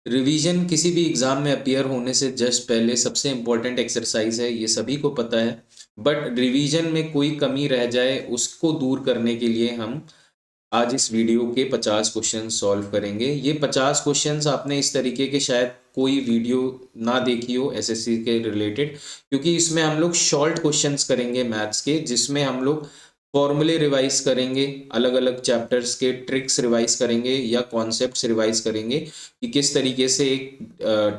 Revision किसी भी exam में अपीयर होने से जस्ट पहले सबसे इम्पोर्टेंट एक्सरसाइज है, ये सभी को पता है। बट रिवीजन में कोई कमी रह जाए उसको दूर करने के लिए हम आज इस वीडियो के 50 क्वेश्चन सॉल्व करेंगे। ये 50 क्वेश्चंस आपने इस तरीके के शायद कोई वीडियो ना देखी हो एसएससी के रिलेटेड, क्योंकि इसमें हम लोग शॉर्ट क्वेश्चंस करेंगे मैथ्स के, जिसमें हम लोग फॉर्मूले रिवाइज करेंगे, अलग अलग चैप्टर्स के ट्रिक्स रिवाइज करेंगे या कॉन्सेप्ट्स रिवाइज करेंगे कि किस तरीके से एक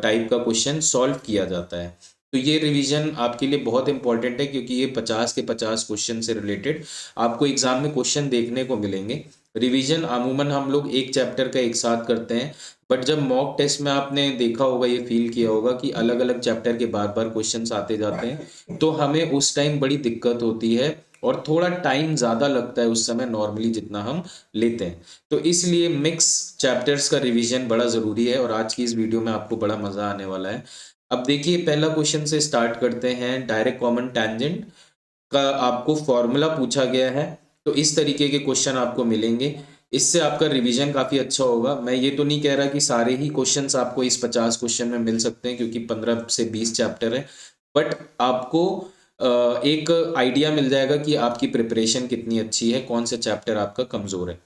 टाइप का क्वेश्चन सॉल्व किया जाता है। तो ये रिवीजन आपके लिए बहुत इंपॉर्टेंट है, क्योंकि ये 50 के 50 क्वेश्चन से रिलेटेड आपको एग्जाम में क्वेश्चन देखने को मिलेंगे। रिवीजन अमूमन हम लोग एक चैप्टर का एक साथ करते हैं, बट जब मॉक टेस्ट में आपने देखा होगा, ये फील किया होगा कि अलग अलग चैप्टर के बार बार क्वेश्चंस आते जाते हैं, तो हमें उस टाइम बड़ी दिक्कत होती है और थोड़ा टाइम ज़्यादा लगता है उस समय नॉर्मली जितना हम लेते हैं। तो इसलिए मिक्स चैप्टर्स का रिवीजन बड़ा ज़रूरी है और आज की इस वीडियो में आपको बड़ा मज़ा आने वाला है। अब देखिए, पहला क्वेश्चन से स्टार्ट करते हैं। डायरेक्ट कॉमन टेंजेंट का आपको फॉर्मूला पूछा गया है, तो इस तरीके के क्वेश्चन आपको मिलेंगे। इससे आपका रिवीजन काफ़ी अच्छा होगा। मैं ये तो नहीं कह रहा कि सारे ही क्वेश्चंस आपको इस 50 क्वेश्चन में मिल सकते हैं, क्योंकि 15 से 20 चैप्टर है, बट आपको एक आइडिया मिल जाएगा कि आपकी प्रिपरेशन कितनी अच्छी है, कौन से चैप्टर आपका कमज़ोर है।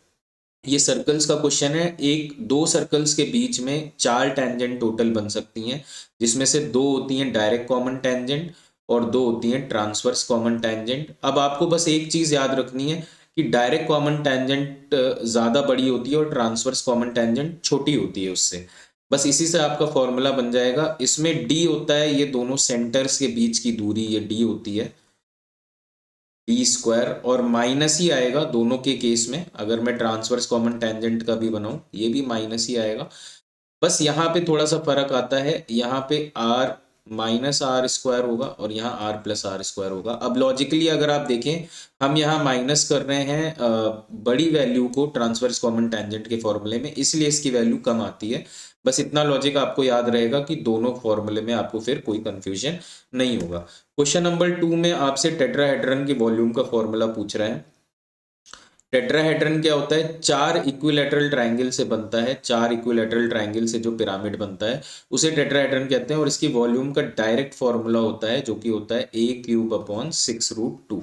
ये सर्कल्स का क्वेश्चन है। एक दो सर्कल्स के बीच में 4 टेंजेंट टोटल बन सकती हैं, जिसमें से 2 होती हैं डायरेक्ट कॉमन टेंजेंट और 2 होती हैं ट्रांसवर्स कॉमन टेंजेंट। अब आपको बस एक चीज़ याद रखनी है कि डायरेक्ट कॉमन टेंजेंट ज़्यादा बड़ी होती है और ट्रांसवर्स कॉमन टेंजेंट छोटी होती है उससे। बस इसी से आपका फॉर्मूला बन जाएगा। इसमें डी होता है, ये दोनों सेंटर्स के बीच की दूरी, ये डी होती है, डी स्क्वायर, और माइनस ही आएगा दोनों के केस में। अगर मैं ट्रांसवर्स कॉमन टेंजेंट का भी बनाऊं, ये भी माइनस ही आएगा। बस यहाँ पे थोड़ा सा फर्क आता है, यहाँ पे आर माइनस आर स्क्वायर होगा और यहाँ आर प्लस आर स्क्वायर होगा। अब लॉजिकली अगर आप देखें, हम यहाँ माइनस कर रहे हैं बड़ी वैल्यू को ट्रांसवर्स कॉमन टेंजेंट के फॉर्मूले में, इसलिए इसकी वैल्यू कम आती है। बस इतना लॉजिक आपको याद रहेगा कि दोनों फॉर्मूले में आपको फिर कोई कंफ्यूजन नहीं होगा। क्वेश्चन नंबर 2 में आपसे टेट्राहेड्रन के वॉल्यूम का फॉर्मूला पूछ रहा है। टेट्राहेड्रन क्या होता है? 4 इक्विलैटरल ट्रायंगल से बनता है। 4 इक्विलैटरल ट्रायंगल से जो पिरामिड बनता है उसे टेट्राहेड्रन कहते हैं, और इसकी वॉल्यूम का डायरेक्ट फॉर्मूला होता है जो कि होता है a³ / 6√2।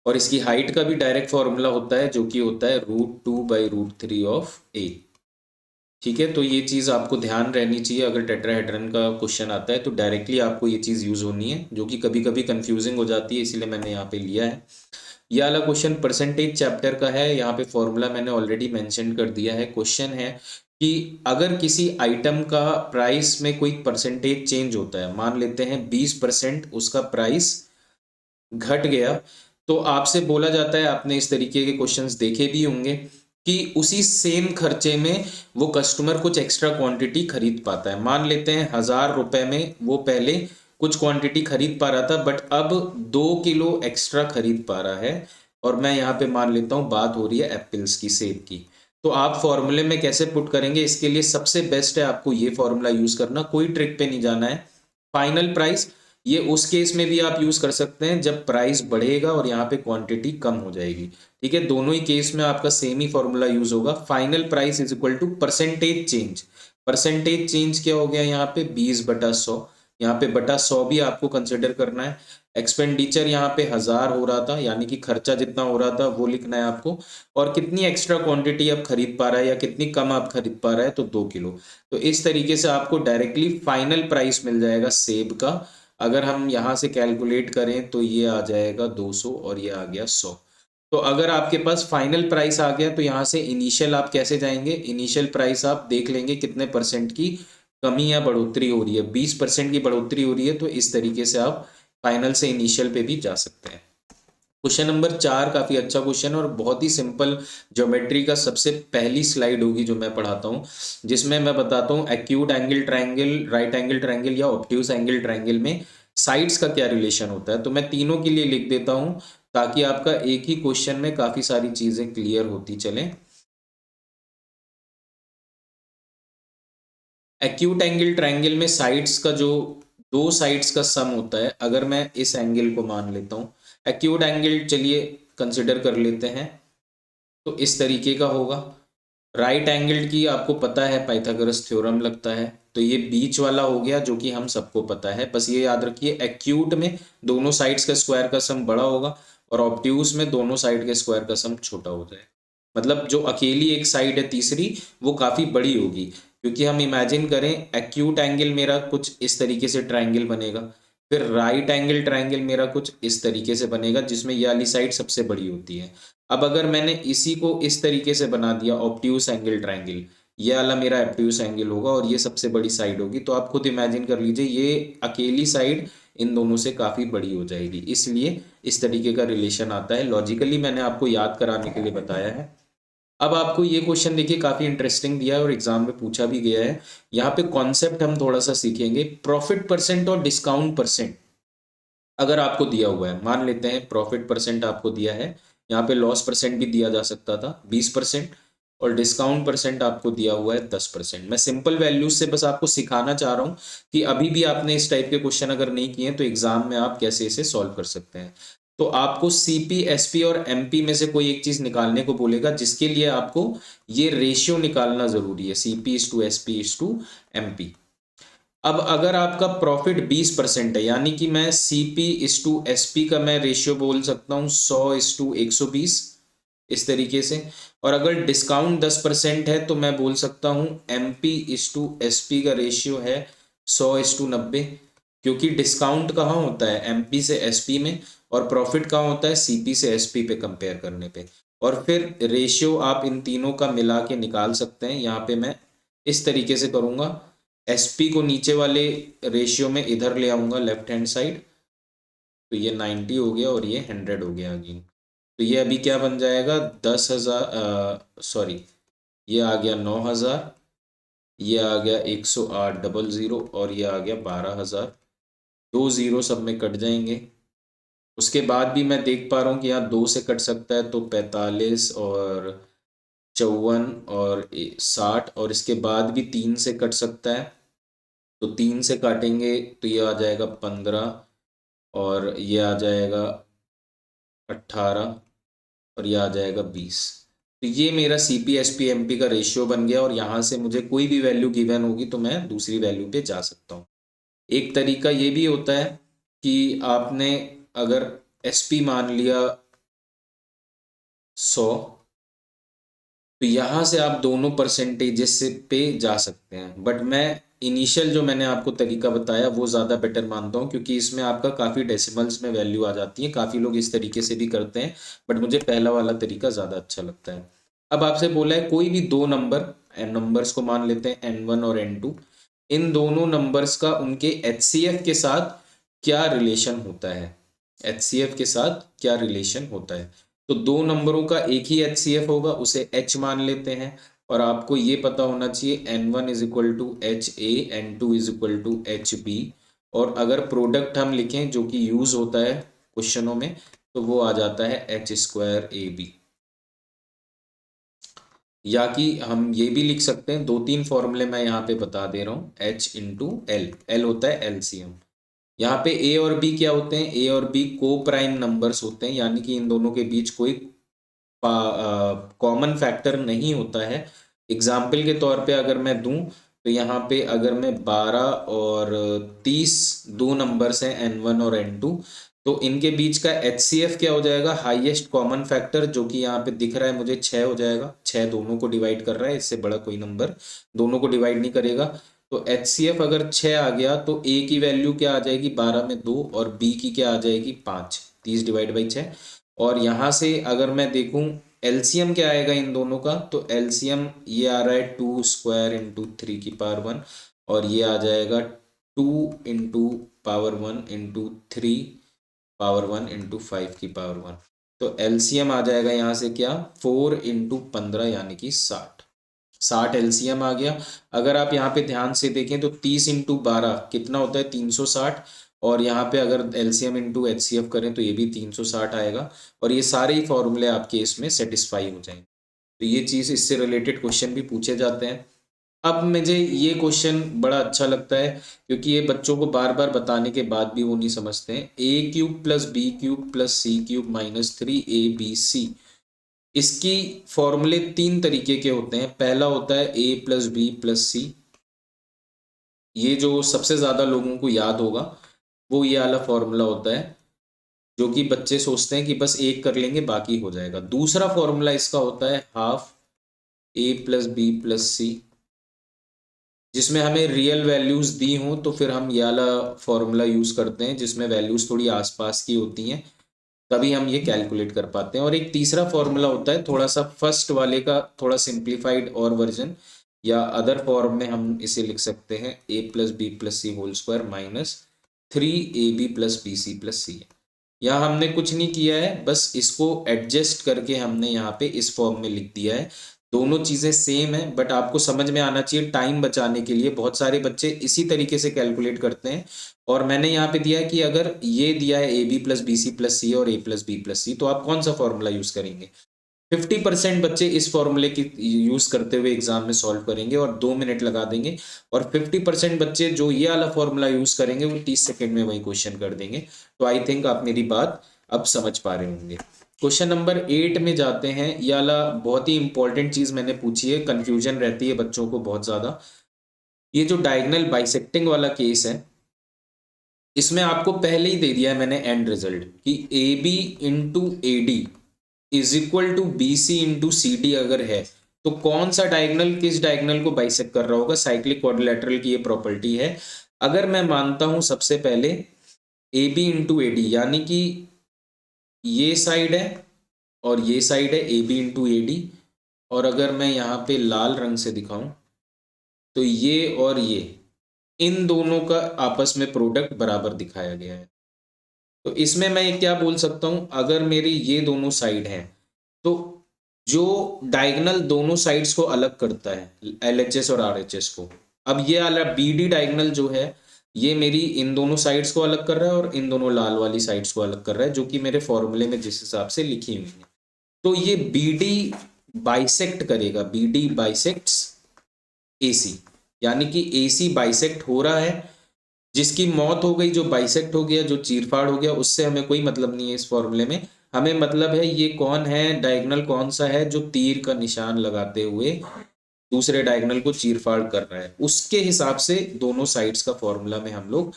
और इसकी हाइट का भी डायरेक्ट फॉर्मूला होता है जो कि होता है √2/√3 ऑफ a। ठीक है, तो ये चीज़ आपको ध्यान रहनी चाहिए। अगर टेट्राहेड्रन का क्वेश्चन आता है तो डायरेक्टली आपको ये चीज़ यूज़ होनी है, जो कि कभी कभी कंफ्यूजिंग हो जाती है, इसीलिए मैंने यहाँ पे लिया है। यह वाला क्वेश्चन परसेंटेज चैप्टर का है। यहाँ पे फॉर्मूला मैंने ऑलरेडी मेंशन कर दिया है। क्वेश्चन है कि अगर किसी आइटम का प्राइस में कोई परसेंटेज चेंज होता है, मान लेते हैं 20% उसका प्राइस घट गया, तो आपसे बोला जाता है, आपने इस तरीके के क्वेश्चंस देखे भी होंगे, कि उसी सेम खर्चे में वो कस्टमर कुछ एक्स्ट्रा क्वांटिटी खरीद पाता है। मान लेते हैं 1000 रुपए में वो पहले कुछ क्वांटिटी खरीद पा रहा था, बट अब 2 किलो एक्स्ट्रा खरीद पा रहा है। और मैं यहाँ पे मान लेता हूँ बात हो रही है एप्पल्स की, सेब की। तो आप फॉर्मूले में कैसे पुट करेंगे, इसके लिए सबसे बेस्ट है आपको ये फॉर्मूला यूज करना, कोई ट्रिक पे नहीं जाना है। फाइनल प्राइस, ये उस केस में भी आप यूज कर सकते हैं जब प्राइस बढ़ेगा और यहाँ पे क्वांटिटी कम हो जाएगी। ठीक है, दोनों ही केस में आपका सेम ही फॉर्मूला यूज होगा। Final price is equal to percentage change. Percentage change क्या हो गया यहाँ पे? 20/100। यहाँ पे बटा 100 भी आपको कंसिडर करना है। एक्सपेंडिचर यहाँ पे 1000 हो रहा था, यानी कि खर्चा जितना हो रहा था वो लिखना है आपको, और कितनी एक्स्ट्रा क्वांटिटी आप खरीद पा रहा है या कितनी कम आप खरीद पा रहा है, तो 2 किलो। तो इस तरीके से आपको डायरेक्टली फाइनल प्राइस मिल जाएगा सेब का। अगर हम यहाँ से कैलकुलेट करें तो ये आ जाएगा 200 और ये आ गया 100। तो अगर आपके पास फाइनल प्राइस आ गया तो यहाँ से इनिशियल आप कैसे जाएंगे? इनिशियल प्राइस आप देख लेंगे कितने परसेंट की कमी या बढ़ोतरी हो रही है। 20% की बढ़ोतरी हो रही है, तो इस तरीके से आप फाइनल से इनिशियल पे भी जा सकते हैं। क्वेश्चन नंबर 4 काफी अच्छा क्वेश्चन और बहुत ही सिंपल ज्योमेट्री का सबसे पहली स्लाइड होगी जो मैं पढ़ाता हूँ, जिसमें मैं बताता हूँ acute angle triangle, right angle triangle या ऑब्ट्यूज एंगल ट्रायंगल में साइड्स का क्या रिलेशन होता है। तो मैं तीनों के लिए लिख देता हूँ ताकि आपका एक ही क्वेश्चन में काफी सारी चीजें क्लियर होती चले। एक्यूट एंगल ट्रायंगल में साइड्स का जो दो साइड्स का सम होता है, अगर मैं इस एंगल को मान लेता हूँ, एक्यूट एंगल चलिए कंसिडर कर लेते हैं, तो इस तरीके का होगा। राइट एंगल की आपको पता है पाइथागोरस थ्योरम लगता है, तो ये बीच वाला हो गया जो कि हम सबको पता है। बस ये याद रखिए एक्यूट में दोनों साइड्स का स्क्वायर का सम बड़ा होगा और ऑब्ट्यूज में दोनों साइड के स्क्वायर का सम छोटा हो जाएगा। मतलब जो अकेली एक साइड है तीसरी, वो काफ़ी बड़ी होगी, क्योंकि हम इमेजिन करें एक्यूट एंगल मेरा कुछ इस तरीके से ट्राइंगल बनेगा, फिर राइट एंगल ट्राइंगल मेरा कुछ इस तरीके से बनेगा जिसमें ये वाली साइड सबसे बड़ी होती है। अब अगर मैंने इसी को इस तरीके से बना दिया ऑब्ट्यूज एंगल ट्राइंगल, ये वाला मेरा ऑब्ट्यूज एंगल होगा और ये सबसे बड़ी साइड होगी, तो आप खुद इमेजिन कर लीजिए ये अकेली साइड इन दोनों से काफ़ी बड़ी हो जाएगी। इसलिए इस तरीके का रिलेशन आता है, लॉजिकली मैंने आपको याद कराने के लिए बताया है। अब आपको ये क्वेश्चन देखिए काफ़ी इंटरेस्टिंग दिया है और एग्जाम में पूछा भी गया है। यहाँ पे कॉन्सेप्ट हम थोड़ा सा सीखेंगे, प्रॉफिट परसेंट और डिस्काउंट परसेंट अगर आपको दिया हुआ है, मान लेते हैं प्रॉफिट परसेंट आपको दिया है, यहाँ पे लॉस परसेंट भी दिया जा सकता था 20%, और डिस्काउंट परसेंट आपको दिया हुआ है 10%। मैं सिंपल वैल्यूज से बस आपको सिखाना चाह रहा हूँ कि अभी भी आपने इस टाइप के क्वेश्चन अगर नहीं किए तो एग्जाम में आप कैसे इसे सॉल्व कर सकते हैं। तो आपको सीपी, एसपी और एमपी में से कोई एक चीज निकालने को बोलेगा, जिसके लिए आपको ये रेशियो निकालना जरूरी है, CP is to SP is to MP. अब अगर आपका प्रॉफिट 20% है, यानी कि मैं सीपी इस टू एसपी का मैं रेशियो बोल सकता हूँ 100 इस टू 120 इस तरीके से। और अगर डिस्काउंट 10% है तो मैं बोल सकता हूँ एमपी इस टू एसपी का रेशियो है 100 इस टू 90, क्योंकि डिस्काउंट कहाँ होता है एमपी से एसपी में, और प्रॉफिट कहाँ होता है सीपी से एसपी पे कंपेयर करने पे। और फिर रेशियो आप इन तीनों का मिला के निकाल सकते हैं। यहाँ पे मैं इस तरीके से करूँगा, एसपी को नीचे वाले रेशियो में इधर ले आऊंगा लेफ्ट हैंड साइड, तो ये 90 हो गया और ये 100 हो गया अगेन। तो ये अभी क्या बन जाएगा 10,000, सॉरी ये आ गया 9,000, ये आ गया 108,000 और ये आ गया 12,000। दो जीरो सब में कट जाएंगे। उसके बाद भी मैं देख पा रहा हूँ कि यहाँ 2 से कट सकता है, तो 45 और 54 और 60, और इसके बाद भी 3 से कट सकता है, तो 3 से काटेंगे तो ये आ जाएगा 15 और ये आ जाएगा 18 और ये आ जाएगा 20। तो ये मेरा C P S P M P का रेशियो बन गया और यहाँ से मुझे कोई भी वैल्यू गिवन होगी तो मैं दूसरी वैल्यू पे जा सकता हूँ। एक तरीका ये भी होता है कि आपने अगर एस पी मान लिया 100, तो यहाँ से आप दोनों परसेंटेजेस से पे जा सकते हैं, बट मैं इनिशियल जो मैंने आपको तरीका बताया वो ज़्यादा बेटर मानता हूँ, क्योंकि इसमें आपका काफ़ी डेसिमल्स में वैल्यू आ जाती है। काफ़ी लोग इस तरीके से भी करते हैं, बट मुझे पहला वाला तरीका ज़्यादा अच्छा लगता है। अब आपसे बोला है कोई भी दो नंबर, एन नंबर्स को मान लेते हैं N1 और N2, इन दोनों नंबर्स का उनके HCF के साथ क्या रिलेशन होता है, HCF के साथ क्या रिलेशन होता है। तो दो नंबरों का एक ही HCF होगा, उसे H मान लेते हैं, और आपको ये पता होना चाहिए N1 is equal to H A, N2 is equal to H B, और अगर प्रोडक्ट हम लिखें जो कि यूज होता है क्वेश्चनों में, तो वो आ जाता है एच स्क्वायर ए बी। या कि हम ये भी लिख सकते हैं, दो तीन फॉर्मूले मैं यहाँ पे बता दे रहा हूँ, H इंटू एल, एल होता है एलसीएम। यहाँ पे ए और बी क्या होते हैं, ए और बी को प्राइम नंबर्स होते हैं, यानी कि इन दोनों के बीच कोई कॉमन फैक्टर नहीं होता है। एग्जाम्पल के तौर पे अगर मैं दूं, तो यहाँ पे अगर मैं 12 और 30 दो नंबर्स हैं N1 और N2, तो इनके बीच का HCF क्या हो जाएगा, हाईएस्ट कॉमन फैक्टर, जो कि यहाँ पे दिख रहा है मुझे 6 हो जाएगा। 6 दोनों को डिवाइड कर रहा है, इससे बड़ा कोई नंबर दोनों को डिवाइड नहीं करेगा। तो HCF अगर 6 आ गया तो A की वैल्यू क्या आ जाएगी, 12 में 2, और B की क्या आ जाएगी 5, 30 डिवाइड बाई 6। और यहाँ से अगर मैं देखूं एलसीएम क्या आएगा इन दोनों का, तो एलसीएम ये आ रहा है 2 स्क्वायर इंटू 3 की पावर 1, और ये आ जाएगा 2 into power 1 into 3 power 1 into 5 की पावर 1। तो एलसीएम आ जाएगा यहाँ से क्या, 4 इंटू 15 यानी कि 60। 60 एलसीएम आ गया। अगर आप यहाँ पे ध्यान से देखें तो 30 इंटू 12 कितना होता है 360, और यहाँ पे अगर एलसीएम इंटू एचसीएफ करें तो ये भी 360 आएगा, और ये सारे ही फॉर्मूले आपके इसमें सेटिस्फाई हो जाएंगे। तो ये चीज़, इससे रिलेटेड क्वेश्चन भी पूछे जाते हैं। अब मुझे ये क्वेश्चन बड़ा अच्छा लगता है, क्योंकि ये बच्चों को बार बार बताने के बाद भी वो नहीं समझते हैं। A cube plus B cube plus C cube minus 3 A B C इसकी फॉर्मूले 3 तरीके के होते हैं। पहला होता है a प्लस बी प्लस सी, ये जो सबसे ज़्यादा लोगों को याद होगा वो ये वाला फॉर्मूला होता है, जो कि बच्चे सोचते हैं कि बस एक कर लेंगे बाकी हो जाएगा। दूसरा फॉर्मूला इसका होता है half a plus B plus C, जिसमें हमें रियल वैल्यूज़ दी हों तो फिर हम ये वाला फॉर्मूला यूज़ करते हैं, जिसमें वैल्यूज़ थोड़ी आसपास की होती हैं, तभी हम ये कैलकुलेट कर पाते हैं। और एक तीसरा फॉर्मूला होता है थोड़ा सा फर्स्ट वाले का थोड़ा सिंप्लीफाइड और वर्जन, या अदर फॉर्म में हम इसे लिख सकते हैं a plus B plus C whole square minus 3ab plus B C plus C. यहाँ हमने कुछ नहीं किया है, बस इसको एडजस्ट करके हमने यहाँ पे इस फॉर्म में लिख दिया है। दोनों चीज़ें सेम है, बट आपको समझ में आना चाहिए टाइम बचाने के लिए बहुत सारे बच्चे इसी तरीके से कैलकुलेट करते हैं। और मैंने यहाँ पे दिया है कि अगर ये दिया है A B plus B C plus C और A plus B plus C, तो आप कौन सा फॉर्मूला यूज़ करेंगे। 50% बच्चे इस फॉर्मूले की यूज़ करते हुए एग्जाम में सॉल्व करेंगे और 2 मिनट लगा देंगे, और 50% बच्चे जो ये वाला फॉर्मूला यूज़ करेंगे वो 30 सेकेंड में वही क्वेश्चन कर देंगे। तो आई थिंक आप मेरी बात अब समझ पा रहे होंगे। क्वेश्चन नंबर 8 में जाते हैं। ये वाला बहुत ही इंपॉर्टेंट चीज़ मैंने पूछी है, कन्फ्यूजन रहती है बच्चों को बहुत ज़्यादा। ये जो डायगनल बाइसेक्टिंग वाला केस है, इसमें आपको पहले ही दे दिया है मैंने एंड रिजल्ट कि A B into A D is equal to B C into C D अगर है, तो कौन सा डायगनल किस डायगनल को बाइसेक्ट कर रहा होगा। साइक्लिक क्वाड्रिलेटरल की ये प्रॉपर्टी है। अगर मैं मानता हूं सबसे पहले A B into A D, यानी कि ये साइड है और ये साइड है A B into A D, और अगर मैं यहाँ पे लाल रंग से दिखाऊं तो ये और ये, इन दोनों का आपस में प्रोडक्ट बराबर दिखाया गया है। तो इसमें मैं क्या बोल सकता हूं, अगर मेरी ये दोनों साइड हैं तो जो डायगोनल दोनों साइड्स को अलग करता है एलएचएस और आरएचएस को, अब ये वाला बीडी डायगोनल जो है ये मेरी इन दोनों साइड्स को अलग कर रहा है और इन दोनों लाल वाली साइड्स को अलग कर रहा है, जो कि मेरे फॉर्मूले में जिस हिसाब से लिखी हुई है। तो ये बीडी बाइसेक्ट करेगा, बीडी बाइसेक्ट्स एसी, यानी कि एसी बाइसेक्ट हो रहा है। जिसकी मौत हो गई, जो बाइसेक्ट हो गया, जो चीरफाड़ हो गया, उससे हमें कोई मतलब नहीं है इस फॉर्मूले में। हमें मतलब है ये कौन है, डायगोनल कौन सा है जो तीर का निशान लगाते हुए दूसरे डायगोनल को चीरफाड़ कर रहा है, उसके हिसाब से दोनों साइड्स का फॉर्मूला में हम लोग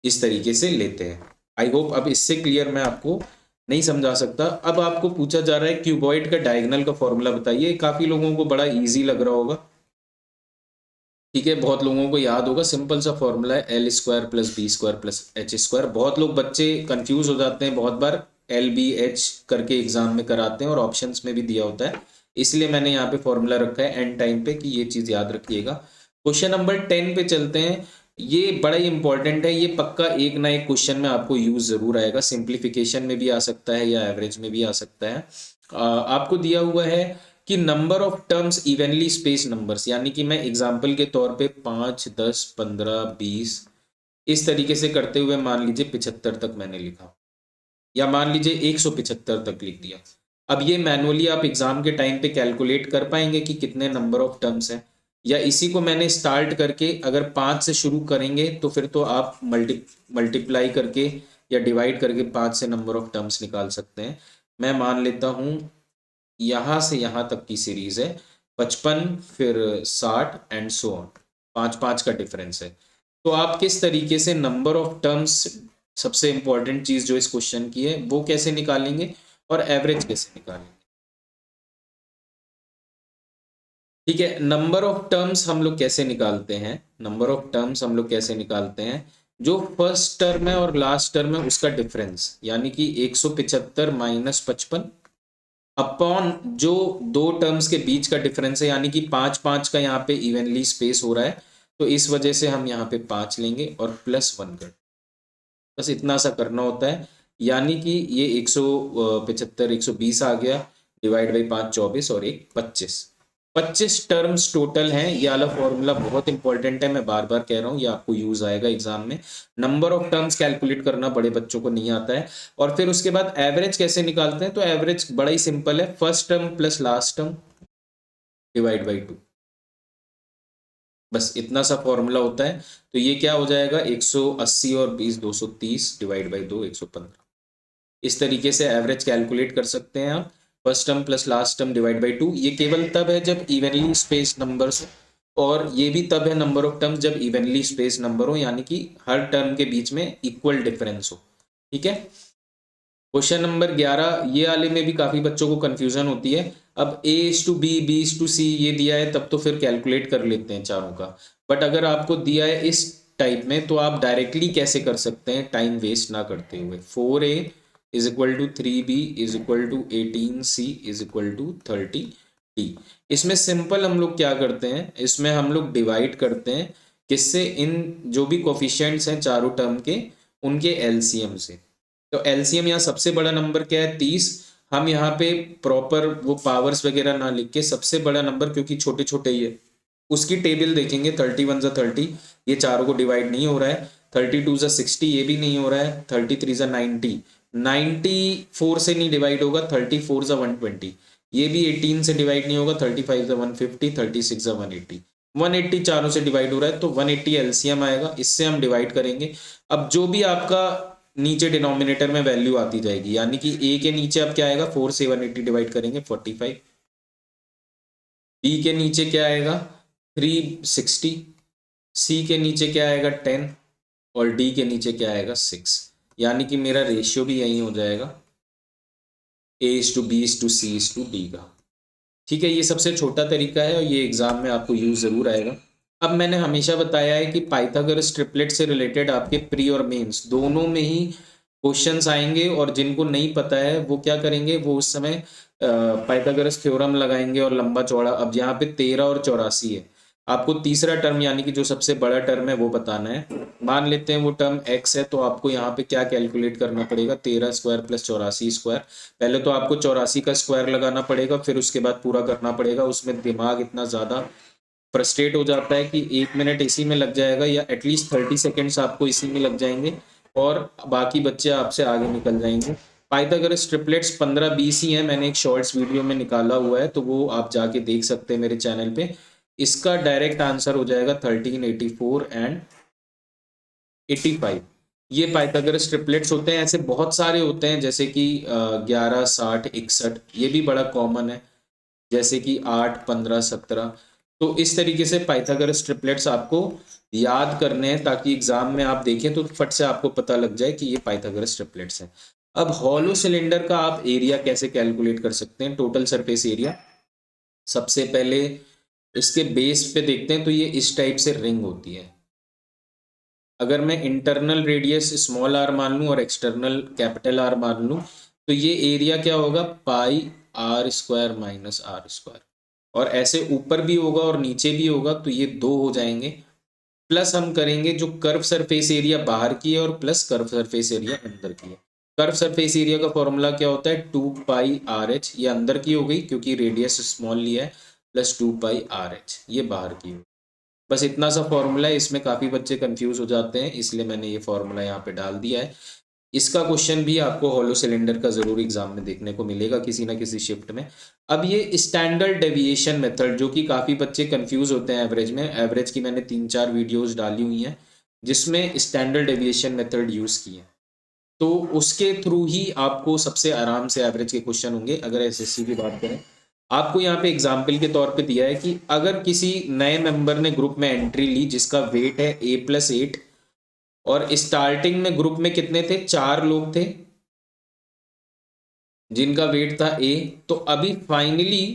इस तरीके से लेते हैं। आई होप अब इससे क्लियर मैं आपको नहीं समझा सकता। अब आपको पूछा जा रहा है क्यूबॉइड का डायगोनल का फॉर्मूला बताइए। काफी लोगों को बड़ा इजी लग रहा होगा, ठीक है, बहुत लोगों को याद होगा। सिंपल सा फॉर्मूला है L square plus B square plus H square. बहुत लोग बच्चे कंफ्यूज हो जाते हैं, बहुत बार एल बी एच करके एग्जाम में कराते हैं और ऑप्शंस में भी दिया होता है, इसलिए मैंने यहाँ पे फॉर्मूला रखा है एंड टाइम पे कि ये चीज़ याद रखिएगा। क्वेश्चन नंबर 10 पे चलते हैं। ये बड़ा ही इंपॉर्टेंट है, ये पक्का एक ना एक क्वेश्चन में आपको यूज जरूर आएगा। सिंप्लीफिकेशन में भी आ सकता है या एवरेज में भी आ सकता है। आपको दिया हुआ है कि number of terms evenly space numbers, यानी कि मैं एग्जाम्पल के तौर पे 5, 10, 15, 20 इस तरीके से करते हुए मान लीजिए 75 तक मैंने लिखा, या मान लीजिए 175 तक लिख दिया। अब ये मैनुअली आप एग्जाम के टाइम पे कैलकुलेट कर पाएंगे कि कितने नंबर ऑफ टर्म्स हैं, या इसी को मैंने स्टार्ट करके अगर 5 से शुरू करेंगे तो फिर तो आप मल्टीप्लाई करके या डिवाइड करके 5 से नंबर ऑफ टर्म्स निकाल सकते हैं। मैं मान लेता हूँ यहाँ से यहाँ तक की सीरीज है 55, फिर 60 एंड सो ऑन, 5 5 का डिफरेंस है। तो आप किस तरीके से नंबर ऑफ टर्म्स, सबसे इंपॉर्टेंट चीज जो इस क्वेश्चन की है, वो कैसे निकालेंगे और एवरेज कैसे निकालेंगे। ठीक है, नंबर ऑफ टर्म्स हम लोग कैसे निकालते हैं, नंबर ऑफ टर्म्स हम लोग कैसे निकालते हैं, जो फर्स्ट टर्म है और लास्ट टर्म है उसका डिफरेंस, यानी कि 175 माइनस 55 अपॉन जो दो टर्म्स के बीच का डिफरेंस है, यानी कि 5 5 का यहाँ पे इवनली स्पेस हो रहा है, तो इस वजह से हम यहाँ पे 5 लेंगे और +1 कर, बस इतना सा करना होता है। यानी कि ये 175 120 आ गया, डिवाइड बाई 5 24 और एक 25 टर्म्स टोटल हैं। ये वाला फॉर्मूला बहुत इंपॉर्टेंट है, मैं बार बार कह रहा हूँ, ये आपको यूज आएगा एग्जाम में। नंबर ऑफ टर्म्स कैलकुलेट करना बड़े बच्चों को नहीं आता है। और फिर उसके बाद एवरेज कैसे निकालते हैं, तो एवरेज बड़ा ही सिंपल है, first term plus last term divide by 2, बस इतना सा फॉर्मूला होता है। तो ये क्या हो जाएगा, 180 और 20 230 डिवाइड बाई 2 115। इस तरीके से एवरेज कैलकुलेट कर सकते हैं आप। First term plus last term divide by 2। ये केवल तब है जब इवनली स्पेस नंबर्स हो, और ये भी तब है नंबर ऑफ टर्म्स जब इवनली स्पेस नंबर हो, यानी कि हर टर्म के बीच में इक्वल डिफरेंस हो। ठीक है। क्वेश्चन नंबर 11, ये वाले में भी काफी बच्चों को कंफ्यूजन होती है। अब a is to B, B is to C ये दिया है, तब तो फिर कैलकुलेट कर लेते हैं चारों का। बट अगर आपको दिया है इस टाइप में तो आप डायरेक्टली कैसे कर सकते हैं टाइम वेस्ट ना करते हुए। 4a is equal to 3b is equal to 18c is equal to 30d। इसमें सिंपल हम लोग क्या करते हैं, इसमें हम लोग डिवाइड करते हैं किससे, इन जो भी कोफिशिएंट्स हैं चारों टर्म के उनके एलसीएम से। तो एलसीएम यहाँ सबसे बड़ा नंबर क्या है 30। हम यहाँ पे प्रॉपर वो पावर्स वगैरह ना लिख के सबसे बड़ा नंबर, क्योंकि छोटे छोटे ही है, उसकी टेबल देखेंगे। 31 ज़ा 30, ये चारों को डिवाइड नहीं हो रहा है। 32 ज़ा 60, ये भी नहीं हो रहा है। 33 ज़ा 90, 94 से नहीं डिवाइड होगा। 34 ज़ा 120, ये भी 18 से डिवाइड नहीं होगा। 35 ज़ा 150, 36 ज़ा 180, 180 चारों से डिवाइड हो रहा है, तो 180 एलसीएम आएगा। इससे हम डिवाइड करेंगे। अब जो भी आपका नीचे डिनोमिनेटर में वैल्यू आती जाएगी, यानी कि ए के नीचे अब क्या आएगा, 4 से 180 डिवाइड करेंगे 45। बी के नीचे क्या आएगा 360, सी के नीचे क्या आएगा 10, और डी के नीचे क्या आएगा 6। यानी कि मेरा रेशियो भी यही हो जाएगा A is to B is to C is to D का। ठीक है, ये सबसे छोटा तरीका है और ये एग्जाम में आपको यूज जरूर आएगा। अब मैंने हमेशा बताया है कि पाइथागोरस ट्रिपलेट से रिलेटेड आपके प्री और मेंस दोनों में ही क्वेश्चंस आएंगे, और जिनको नहीं पता है वो क्या करेंगे, वो उस समय पाइथागोरस थ्योरम लगाएंगे और लंबा चौड़ा। अब यहाँ पे 13 और 84 है, आपको तीसरा टर्म यानी कि जो सबसे बड़ा टर्म है वो बताना है। मान लेते हैं वो टर्म x है, तो आपको यहाँ पे क्या कैलकुलेट करना पड़ेगा, 13 स्क्वायर प्लस 84 स्क्वायर। पहले तो आपको 84 का स्क्वायर लगाना पड़ेगा, फिर उसके बाद पूरा करना पड़ेगा। उसमें दिमाग इतना ज़्यादा फ्रस्ट्रेट हो जाता है कि 1 मिनट इसी में लग जाएगा, या एटलीस्ट 30 सेकेंड्स आपको इसी में लग जाएंगे, और बाकी बच्चे आपसे आगे निकल जाएंगे। पाइथागोरस ट्रिपलेट्स 15-20 ही हैं, मैंने एक शॉर्ट्स वीडियो में निकाला हुआ है, तो वो आप जाके देख सकते हैं मेरे चैनल पे। इसका डायरेक्ट आंसर हो जाएगा 13, 84 एंड 85। ये पाइथागोरस ट्रिपलेट्स होते हैं। ऐसे बहुत सारे होते हैं, जैसे कि 11, 60, 61, ये भी बड़ा कॉमन है। जैसे कि 8, 15, 17। तो इस तरीके से पाइथागोरस ट्रिपलेट्स आपको याद करने हैं, ताकि एग्जाम में आप देखें तो फट से आपको पता लग जाए कि ये पाइथागोरस ट्रिपलेट्स हैं। अब हॉलो सिलेंडर का आप एरिया कैसे कैलकुलेट कर सकते हैं, टोटल सरफेस एरिया। सबसे पहले इसके बेस पे देखते हैं, तो ये इस टाइप से रिंग होती है। अगर मैं इंटरनल रेडियस स्मॉल आर मान लूँ और एक्सटर्नल कैपिटल आर मान लूँ, तो ये एरिया क्या होगा, pi r square minus r square. और ऐसे ऊपर भी होगा और नीचे भी होगा, तो ये 2 हो जाएंगे। प्लस हम करेंगे जो कर्व सरफेस एरिया बाहर की है, और प्लस कर्व सरफेस एरिया अंदर की है। कर्व सरफेस एरिया का फॉर्मूला क्या होता है, 2 पाई आर एच, ये अंदर की हो गई क्योंकि रेडियस स्मॉल लिया है, प्लस 2 पाई आर एच, ये बाहर की हो। बस इतना सा फॉर्मूला है, इसमें काफ़ी बच्चे कंफ्यूज हो जाते हैं, इसलिए मैंने ये फॉर्मूला यहाँ पे डाल दिया है। इसका क्वेश्चन भी आपको हॉलो सिलेंडर का जरूर एग्जाम में देखने को मिलेगा किसी ना किसी शिफ्ट में। अब ये स्टैंडर्ड डेविएशन मेथड, जो कि काफ़ी बच्चे कंफ्यूज होते हैं एवरेज में, एवरेज की मैंने 3-4 वीडियोस डाली हुई हैं जिसमें स्टैंडर्ड डेविएशन मेथड यूज़ की है। तो उसके थ्रू ही आपको सबसे आराम से एवरेज के क्वेश्चन होंगे। अगर एसएससी की बात करें, आपको यहाँ पे एग्जाम्पल के तौर पे दिया है कि अगर किसी नए मेंबर ने ग्रुप में एंट्री ली जिसका वेट है A+8, और स्टार्टिंग में ग्रुप में कितने थे, 4 लोग थे जिनका वेट था A, तो अभी फाइनली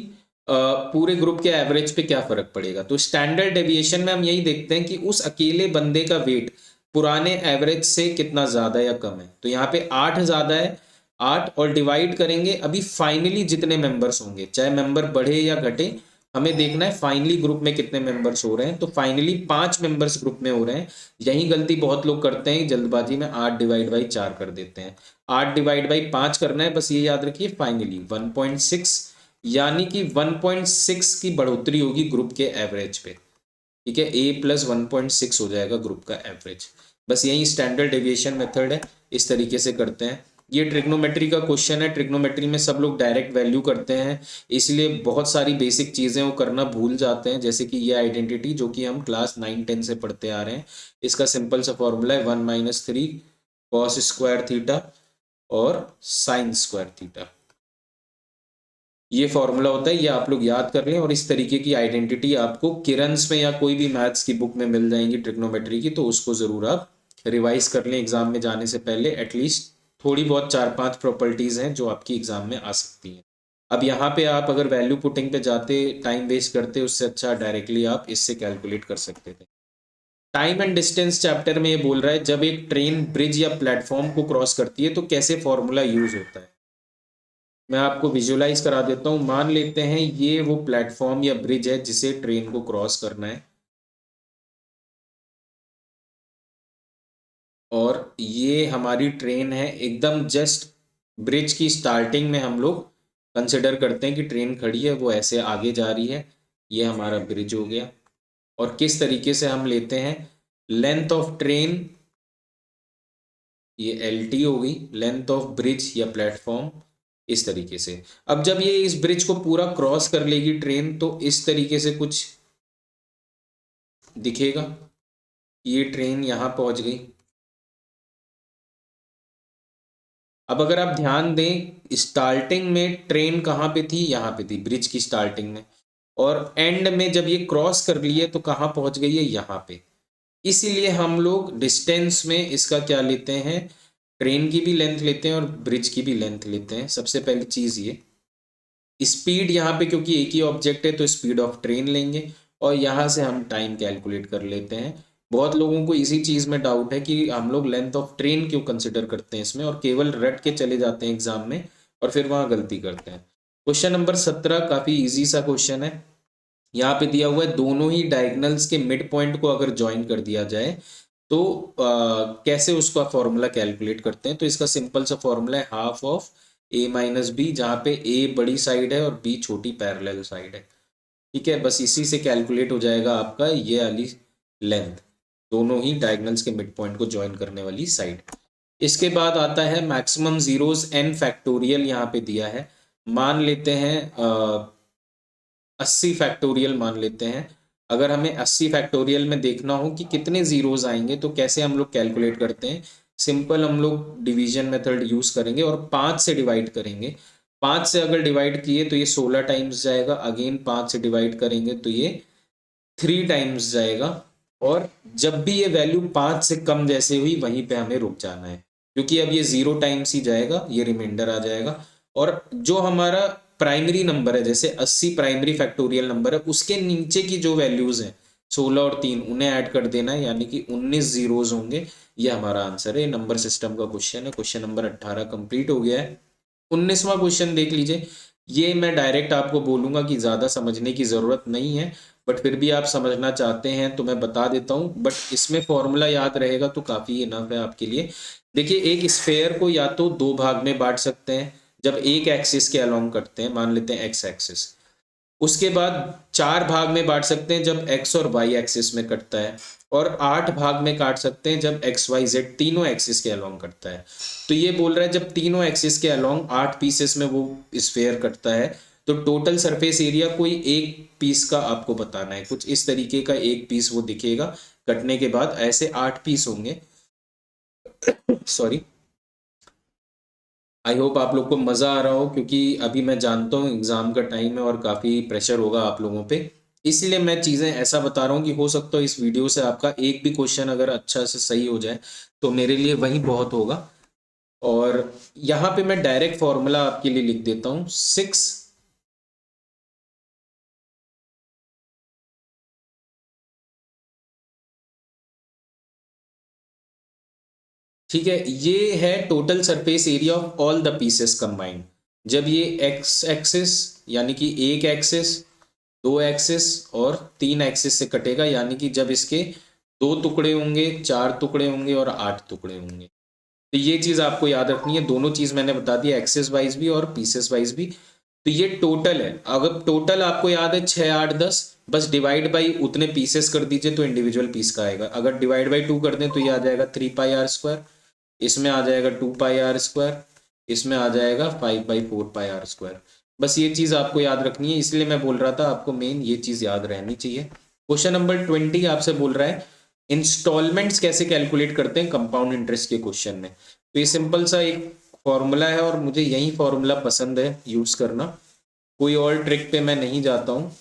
पूरे ग्रुप के एवरेज पे क्या फर्क पड़ेगा। तो स्टैंडर्ड डेविएशन में हम यही देखते हैं कि उस अकेले बंदे का वेट पुराने एवरेज से कितना ज्यादा या कम है। तो यहाँ पे 8 ज्यादा है, 8, और डिवाइड करेंगे अभी फाइनली जितने मेंबर्स होंगे, चाहे मेंबर बढ़े या घटे, हमें देखना है फाइनली ग्रुप में कितने मेंबर्स हो रहे हैं। तो फाइनली 5 मेंबर्स ग्रुप में हो रहे हैं। यही गलती बहुत लोग करते हैं, जल्दबाजी में 8 डिवाइड बाई 4 कर देते हैं। 8 डिवाइड बाई 5 करना है, बस ये याद रखिए फाइनली 1.6, यानी कि 1.6 की बढ़ोतरी होगी ग्रुप के एवरेज पे। ठीक है, A+1.6 हो जाएगा ग्रुप का एवरेज। बस यही स्टैंडर्ड डेविएशन मेथड है, इस तरीके से करते हैं। ये ट्रिग्नोमेट्री का क्वेश्चन है। ट्रिग्नोमेट्री में सब लोग डायरेक्ट वैल्यू करते हैं, इसलिए बहुत सारी बेसिक चीज़ें वो करना भूल जाते हैं, जैसे कि ये आइडेंटिटी जो कि हम क्लास 9-10 से पढ़ते आ रहे हैं। इसका सिंपल सा फॉर्मूला है 1-3 cos स्क्वायर थीटा और साइन स्क्वायर थीटा। ये फॉर्मूला होता है, ये आप लोग याद कर लें। और इस तरीके की आइडेंटिटी आपको किरन्स में या कोई भी मैथ्स की बुक में मिल जाएंगी ट्रिग्नोमेट्री की, तो उसको ज़रूर आप रिवाइज कर लें एग्जाम में जाने से पहले। एटलीस्ट थोड़ी बहुत 4-5 प्रॉपर्टीज़ हैं जो आपकी एग्जाम में आ सकती हैं। अब यहाँ पे आप अगर वैल्यू पुटिंग पे जाते, टाइम वेस्ट करते, उससे अच्छा डायरेक्टली आप इससे कैलकुलेट कर सकते थे। टाइम एंड डिस्टेंस चैप्टर में ये बोल रहा है जब एक ट्रेन ब्रिज या प्लेटफॉर्म को क्रॉस करती है तो कैसे फॉर्मूला यूज होता है। मैं आपको विजुलाइज करा देता हूँ। मान लेते हैं ये वो प्लेटफॉर्म या ब्रिज है जिसे ट्रेन को क्रॉस करना है, और ये हमारी ट्रेन है। एकदम जस्ट ब्रिज की स्टार्टिंग में हम लोग कंसिडर करते हैं कि ट्रेन खड़ी है, वो ऐसे आगे जा रही है। ये हमारा ब्रिज हो गया। और किस तरीके से हम लेते हैं, लेंथ ऑफ ट्रेन, ये एल टी हो गई, लेंथ ऑफ ब्रिज या प्लेटफॉर्म, इस तरीके से। अब जब ये इस ब्रिज को पूरा क्रॉस कर लेगी ट्रेन, तो इस तरीके से कुछ दिखेगा। ये ट्रेन यहाँ पहुंच गई। अब अगर आप ध्यान दें, स्टार्टिंग में ट्रेन कहाँ पे थी, यहाँ पे थी ब्रिज की स्टार्टिंग में, और एंड में जब ये क्रॉस कर लिए तो कहाँ पहुंच गई है, यहाँ पे। इसीलिए हम लोग डिस्टेंस में इसका क्या लेते हैं, ट्रेन की भी लेंथ लेते हैं और ब्रिज की भी लेंथ लेते हैं। सबसे पहली चीज ये स्पीड, यहाँ पे क्योंकि एक ही ऑब्जेक्ट है तो स्पीड ऑफ ट्रेन लेंगे, और यहाँ से हम टाइम कैलकुलेट कर लेते हैं। बहुत लोगों को इसी चीज में डाउट है कि हम लोग लेंथ ऑफ ट्रेन क्यों कंसिडर करते हैं इसमें, और केवल रट के चले जाते हैं एग्जाम में और फिर वहां गलती करते हैं। क्वेश्चन नंबर 17 काफी इजी सा क्वेश्चन है। यहाँ पे दिया हुआ है दोनों ही डायगनल्स के मिड पॉइंट को अगर ज्वाइन कर दिया जाए तो कैसे उसका फॉर्मूला कैलकुलेट करते हैं। तो इसका सिंपल सा फॉर्मूला है half of A minus B, जहाँ पे ए बड़ी साइड है और बी छोटी पैरेलल साइड है। ठीक है, बस इसी से कैलकुलेट हो जाएगा आपका ये वाली लेंथ, दोनों ही डायगनल्स के मिड पॉइंट को ज्वाइन करने वाली साइड। इसके बाद आता है मैक्सिमम जीरोस एन फैक्टोरियल, यहाँ पे दिया है। मान लेते हैं 80 फैक्टोरियल मान लेते हैं। अगर हमें 80 फैक्टोरियल में देखना हो कि कितने जीरोस आएंगे तो कैसे हम लोग कैलकुलेट करते हैं, सिंपल हम लोग डिवीजन मेथड यूज करेंगे और 5 से डिवाइड करेंगे। 5 से अगर डिवाइड किए तो ये 16 टाइम्स जाएगा, अगेन 5 से डिवाइड करेंगे तो ये 3 टाइम्स जाएगा। और जब भी ये वैल्यू 5 से कम जैसे हुई वहीं पे हमें रुक जाना है, क्योंकि अब ये 0 टाइम्स ही जाएगा, ये रिमाइंडर आ जाएगा। और जो हमारा प्राइमरी नंबर है, जैसे 80 प्राइमरी फैक्टोरियल नंबर है, उसके नीचे की जो वैल्यूज हैं 16 और 3, उन्हें ऐड कर देना है, यानी कि 19 जीरोज होंगे। ये हमारा आंसर है। नंबर सिस्टम का क्वेश्चन है। क्वेश्चन नंबर 18 कंप्लीट हो गया है। 19वां क्वेश्चन देख लीजिए। ये मैं डायरेक्ट आपको बोलूंगा कि ज़्यादा समझने की ज़रूरत नहीं है, बट फिर भी आप समझना चाहते हैं तो मैं बता देता हूँ। बट इसमें फॉर्मूला याद रहेगा तो काफ़ी इनफ है आपके लिए। देखिए, एक स्फेयर को या तो दो भाग में बांट सकते हैं जब एक एक्सिस के अलोंग करते हैं, मान लेते हैं एक्स एक्सिस। उसके बाद 4 भाग में बांट सकते हैं जब एक्स और वाई एक्सिस में कटता है, और 8 भाग में काट सकते हैं जब एक्स वाई जेड तीनों एक्सिस के अलोंग कटता है। तो ये बोल रहा है जब तीनों एक्सिस के अलोंग 8 पीसेस में वो स्फेयर कटता है तो टोटल सरफेस एरिया कोई एक पीस का आपको बताना है। कुछ इस तरीके का एक पीस वो दिखेगा कटने के बाद, ऐसे 8 पीस होंगे। सॉरी। आई होप आप लोग को मज़ा आ रहा हो, क्योंकि अभी मैं जानता हूँ एग्ज़ाम का टाइम है और काफ़ी प्रेशर होगा आप लोगों पे। इसलिए मैं चीज़ें ऐसा बता रहा हूँ कि हो सकता है इस वीडियो से आपका एक भी क्वेश्चन अगर अच्छा से सही हो जाए तो मेरे लिए वही बहुत होगा। और यहाँ पे मैं डायरेक्ट फॉर्मूला आपके लिए लिख देता हूँ 6। ठीक है, ये है total surface area of all the pieces combined. जब ये एक्स एक्सिस, यानी कि एक एक्सिस, दो एक्सिस और तीन एक्सिस से कटेगा, यानी कि जब इसके दो टुकड़े होंगे, चार टुकड़े होंगे और 8 टुकड़े होंगे। तो ये चीज आपको याद रखनी है। दोनों चीज मैंने बता दी, एक्सिस वाइज भी और पीसेस वाइज भी। तो ये टोटल है। अगर टोटल आपको याद है 6 8 10, बस डिवाइड बाई उतने पीसेस कर दीजिए तो इंडिविजुअल पीस का आएगा। अगर डिवाइड बाई 2 कर दें तो ये आ जाएगा 3 पाई r², इसमें आ जाएगा 2 पाई r², इसमें आ जाएगा 5/4 पाई r²। बस ये चीज आपको याद रखनी है, इसलिए मैं बोल रहा था आपको मेन ये चीज याद रहनी चाहिए। क्वेश्चन नंबर 20 आपसे बोल रहा है इंस्टॉलमेंट्स कैसे कैलकुलेट करते हैं कंपाउंड इंटरेस्ट के क्वेश्चन में। तो ये सिंपल सा एक फॉर्मूला है और मुझे यही फॉर्मूला पसंद है यूज करना। कोई और ट्रिक पे मैं नहीं जाता हूँ।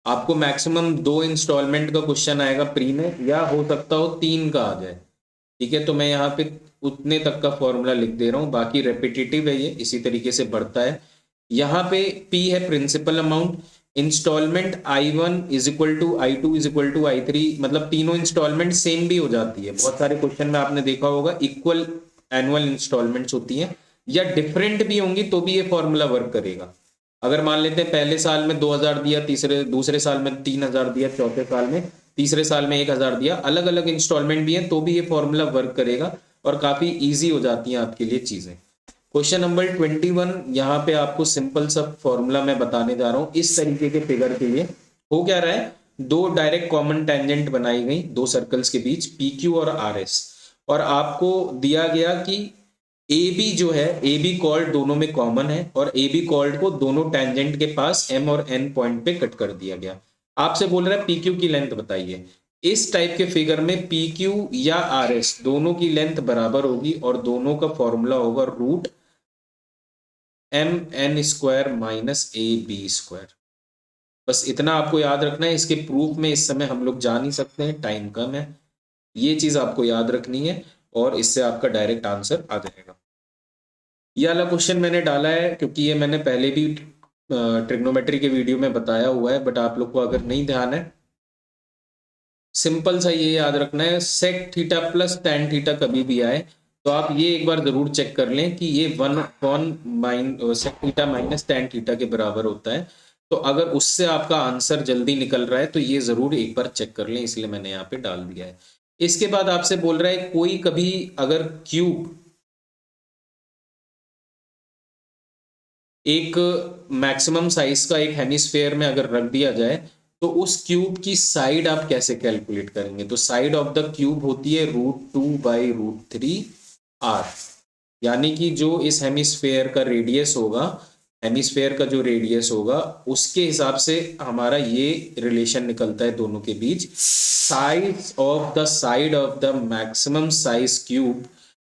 आपको मैक्सिमम 2 इंस्टॉलमेंट का क्वेश्चन आएगा प्री में, या हो सकता हो 3 का आ जाए। ठीक है, तो मैं यहाँ पे उतने तक का फॉर्मूला लिख दे रहा हूँ, बाकी रेपिटेटिव है, ये इसी तरीके से बढ़ता है। यहाँ पे P है principal amount, instalment I1 is equal to I2 is equal to I3, मतलब तीनों इंस्टॉलमेंट सेम भी हो जाती है। बहुत सारे क्वेश्चन में आपने देखा होगा इक्वल एनुअल इंस्टॉलमेंट्स होती हैं, या डिफरेंट भी होंगी तो भी ये फॉर्मूला वर्क करेगा। अगर मान लेते हैं पहले साल में 2000 दिया, दूसरे साल में 3000 दिया, चौथे साल में, तीसरे साल में 1000 दिया, अलग अलग इंस्टॉलमेंट भी है तो भी ये फॉर्मूला वर्क करेगा और काफी इजी हो जाती हैं आपके लिए चीजें। क्वेश्चन नंबर 21, यहाँ पे आपको सिंपल सा फॉर्मूला मैं बताने जा रहा हूँ इस तरीके के फिगर के लिए। हो क्या रहा है, दो डायरेक्ट कॉमन टेंजेंट बनाई गई दो सर्कल्स के बीच, पी क्यू और आर एस, और आपको दिया गया कि ए बी जो है, ए बी कॉर्ड दोनों में कॉमन है, और ए बी कॉर्ड को दोनों टेंजेंट के पास एम और एन पॉइंट पे कट कर दिया गया। आपसे बोल रहा है पी क्यू की लेंथ बताइए। इस टाइप के फिगर में पी क्यू या आर एस दोनों की लेंथ बराबर होगी और दोनों का फॉर्मूला होगा root M N square minus A B square. बस इतना आपको याद रखना है। इसके प्रूफ में इस समय हम लोग जा नहीं सकते हैं, टाइम कम है। ये चीज आपको याद रखनी है और इससे आपका डायरेक्ट आंसर आ जाएगा। ये वाला क्वेश्चन मैंने डाला है क्योंकि ये मैंने पहले भी ट्रिग्नोमेट्री के वीडियो में बताया हुआ है, बट आप लोग को अगर नहीं ध्यान है, सिंपल सा ये याद रखना है, sec theta plus tan theta कभी भी आए तो आप ये एक बार जरूर चेक कर लें कि ये 1 sec theta minus tan theta के बराबर होता है। तो अगर उससे आपका आंसर जल्दी निकल रहा है तो ये जरूर एक बार चेक कर लें, इसलिए मैंने यहाँ पे डाल दिया है। इसके बाद आपसे बोल रहा है कोई कभी अगर क्यूब एक मैक्सिमम साइज का एक हेमिस्फेयर में अगर रख दिया जाए तो उस क्यूब की साइड आप कैसे कैलकुलेट करेंगे। तो साइड ऑफ द क्यूब होती है √2/√3r, यानी कि जो इस हेमिस्फेयर का रेडियस होगा, हेमिस्फेयर का जो रेडियस होगा उसके हिसाब से हमारा ये रिलेशन निकलता है दोनों के बीच। Side of the maximum size cube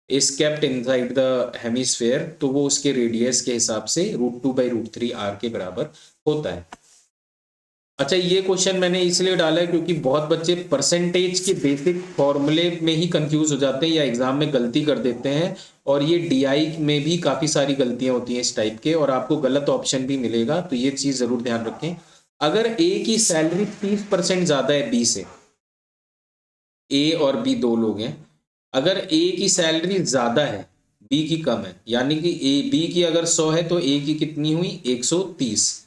is kept inside the hemisphere, तो वो उसके रेडियस के हिसाब से √2/√3r के बराबर होता है। अच्छा, ये क्वेश्चन मैंने इसलिए डाला है क्योंकि बहुत बच्चे परसेंटेज के बेसिक फॉर्मूले में ही कंफ्यूज हो जाते हैं या एग्जाम में गलती कर देते हैं, और ये डीआई में भी काफी सारी गलतियां होती हैं इस टाइप के, और आपको गलत ऑप्शन भी मिलेगा, तो ये चीज जरूर ध्यान रखें। अगर ए की सैलरी 30% ज्यादा है बी से, ए और बी दो लोग हैं, अगर ए की सैलरी ज्यादा है बी की कम है, यानी कि ए बी की अगर 100 है तो ए की कितनी हुई 130,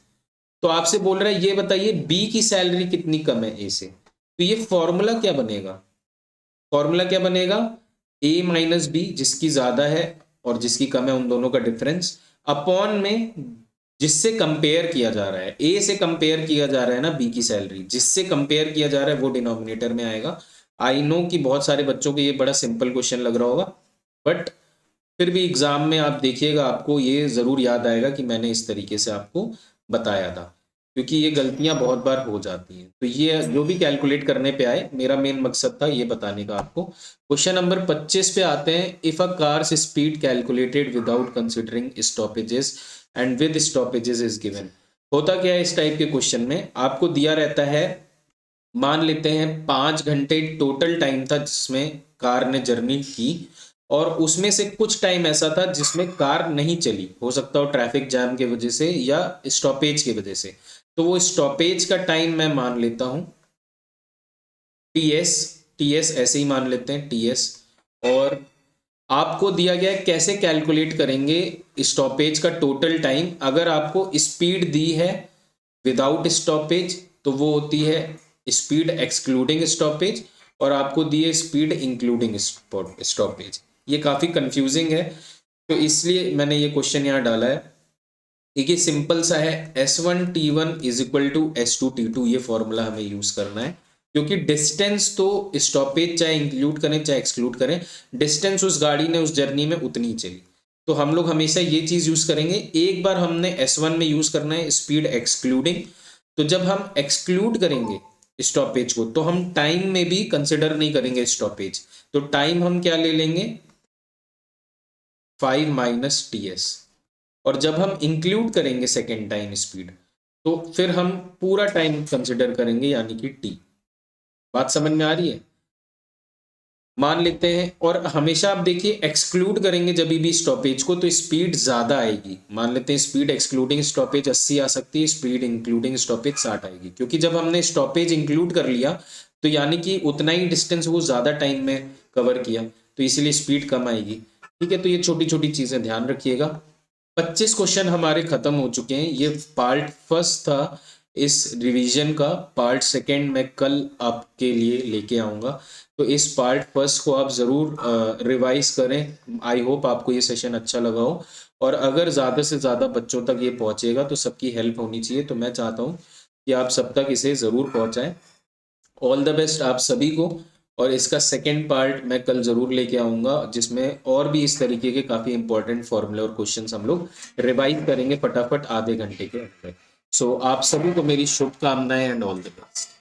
तो आपसे बोल रहा है ये बताइए बी की सैलरी कितनी कम है ए से। तो ये फॉर्मूला क्या बनेगा, फॉर्मूला क्या बनेगा, ए माइनस बी जिसकी ज्यादा है और जिसकी कम है उन दोनों का डिफरेंस, अपॉन में जिससे कंपेयर किया जा रहा है, ए से कंपेयर किया जा रहा है ना बी की सैलरी, जिससे कंपेयर किया जा रहा है वो डिनोमिनेटर में आएगा। आई नो कि बहुत सारे बच्चों को ये बड़ा सिंपल क्वेश्चन लग रहा होगा, बट फिर भी एग्जाम में आप देखिएगा आपको ये जरूर याद आएगा कि मैंने इस तरीके से आपको बताया था, क्योंकि ये गलतियां बहुत बार हो जाती हैं। तो ये जो भी कैलकुलेट करने पे आए, मेरा मेन मकसद था ये बताने का आपको। क्वेश्चन नंबर 25 पे आते हैं। If a cars speed calculated without considering stoppages and with stoppages is given. होता क्या है इस टाइप के क्वेश्चन में, आपको दिया रहता है, मान लेते हैं 5 घंटे टोटल टाइम था जिसमें कार ने जर्नी की, और उसमें से कुछ टाइम ऐसा था जिसमें कार नहीं चली, हो सकता हो ट्रैफिक जैम की वजह से या स्टॉपेज की वजह से। तो वो स्टॉपेज का टाइम मैं मान लेता हूं टीएस, टीएस ऐसे ही मान लेते हैं टीएस। और आपको दिया गया है कैसे कैलकुलेट करेंगे स्टॉपेज का टोटल टाइम। अगर आपको स्पीड दी है विदाउट स्टॉपेज तो वो होती है स्पीड एक्सक्लूडिंग स्टॉपेज, और आपको दी है स्पीड इंक्लूडिंग स्टॉपेज। ये काफी कंफ्यूजिंग है, तो इसलिए मैंने ये क्वेश्चन यहाँ डाला है। देखिए सिंपल सा है, S1T1 is equal to S2T2, ये फॉर्मूला हमें यूज करना है, क्योंकि डिस्टेंस तो स्टॉपेज चाहे इंक्लूड करें चाहे एक्सक्लूड करें, डिस्टेंस उस गाड़ी ने उस जर्नी में उतनी ही चली। तो हम लोग हमेशा ये चीज यूज करेंगे। एक बार हमने S1 में यूज करना है स्पीड एक्सक्लूडिंग, तो जब हम एक्सक्लूड करेंगे स्टॉपेज को तो हम टाइम में भी कंसिडर नहीं करेंगे स्टॉपेज, तो टाइम हम क्या ले लेंगे 5 माइनस टी एस। और जब हम इंक्लूड करेंगे सेकेंड टाइम स्पीड, तो फिर हम पूरा टाइम कंसिडर करेंगे, यानी कि टी। बात समझ में आ रही है? मान लेते हैं, और हमेशा आप देखिए एक्सक्लूड करेंगे जब भी स्टॉपेज को, तो स्पीड ज्यादा आएगी। मान लेते हैं स्पीड एक्सक्लूडिंग स्टॉपेज 80 आ सकती है, स्पीड इंक्लूडिंग स्टॉपेज 60 आएगी, क्योंकि जब हमने स्टॉपेज इंक्लूड कर लिया तो यानी कि उतना ही डिस्टेंस वो ज्यादा टाइम में कवर किया, तो इसीलिए स्पीड कम आएगी। ठीक है, तो ये छोटी छोटी चीजें ध्यान रखिएगा। 25 क्वेश्चन हमारे खत्म हो चुके हैं। ये पार्ट फर्स्ट था इस रिवीजन का। पार्ट सेकंड मैं कल आपके लिए लेके आऊँगा, तो इस पार्ट फर्स्ट को आप ज़रूर रिवाइज करें। आई होप आपको ये सेशन अच्छा लगा हो, और अगर ज़्यादा से ज़्यादा बच्चों तक ये पहुँचेगा तो सबकी हेल्प होनी चाहिए, तो मैं चाहता हूँ कि आप सब तक इसे ज़रूर पहुँचाएँ। ऑल द बेस्ट आप सभी को। और इसका सेकंड पार्ट मैं कल ज़रूर लेके आऊँगा, जिसमें और भी इस तरीके के काफ़ी इंपॉर्टेंट फॉर्मूले और क्वेश्चंस हम लोग रिवाइज करेंगे फटाफट आधे घंटे के अंदर। सो आप सभी को मेरी शुभकामनाएं एंड ऑल द बेस्ट।